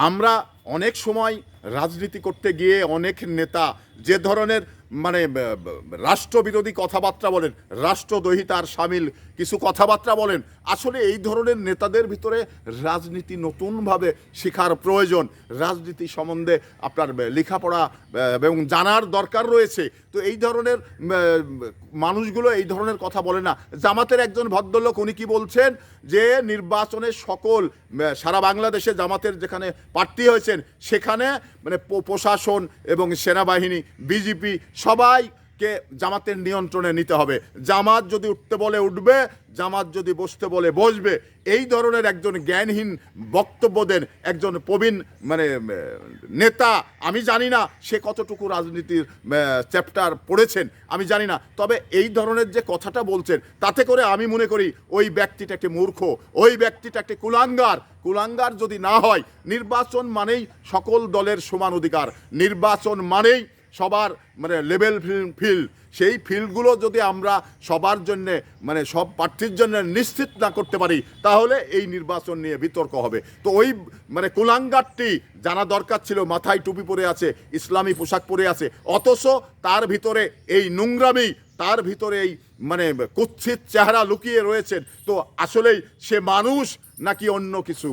আমরা অনেক সময় রাজনীতি করতে গিয়ে অনেক নেতা যে ধরনের মানে রাষ্ট্রবিরোধী কথাবার্তা বলেন, রাষ্ট্রদ্রোহিতার সামিল কিছু কথাবার্তা বলেন, আসলে এই ধরনের নেতাদের ভিতরে রাজনীতি নতুনভাবে শেখার প্রয়োজন। রাজনীতি সম্বন্ধে আপনার লেখাপড়া এবং জানার দরকার রয়েছে। তো এই ধরনের মানুষগুলো এই ধরনের কথা বলে না। জামাতের একজন ভদ্রলোক উনি কি বলছেন যে নির্বাচনে সকল সারা বাংলাদেশে জামাতের যেখানে প্রার্থী হয়েছেন সেখানে মানে প্রশাসন এবং সেনাবাহিনী, বিজেপি সবাইকে জামাতের নিয়ন্ত্রণে নিতে হবে। জামাত যদি উঠতে বলে উঠবে, জামাত যদি বসতে বলে বসবে। এই ধরনের একজন জ্ঞানহীন বক্তব্য দেন একজন প্রবীণ মানে নেতা। আমি জানি না সে কতটুকু রাজনীতির চ্যাপ্টার পড়েছেন, আমি জানি না। তবে এই ধরনের যে কথাটা বলছেন তাতে করে আমি মনে করি ওই ব্যক্তিটা একটি মূর্খ, ওই ব্যক্তিটা একটি কুলাঙ্গার। কুলাঙ্গার যদি না হয়, নির্বাচন মানেই সকল দলের সমান অধিকার, নির্বাচন মানেই সবার মানে লেভেল ফিল্ড। সেই ফিল্ডগুলো যদি আমরা সবার জন্যে মানে সব প্রার্থীর জন্য নিশ্চিত না করতে পারি তাহলে এই নির্বাচন নিয়ে বিতর্ক হবে। তো ওই মানে কুলাঙ্গারটি জানা দরকার ছিল, মাথায় টুপি পরে আছে, ইসলামী পোশাক পরে আছে, অথচ তার ভিতরে এই নোংরামি, তার ভিতরে এই মানে কুৎসিত চেহারা লুকিয়ে রয়েছেন। তো আসলেই সে মানুষ নাকি অন্য কিছু?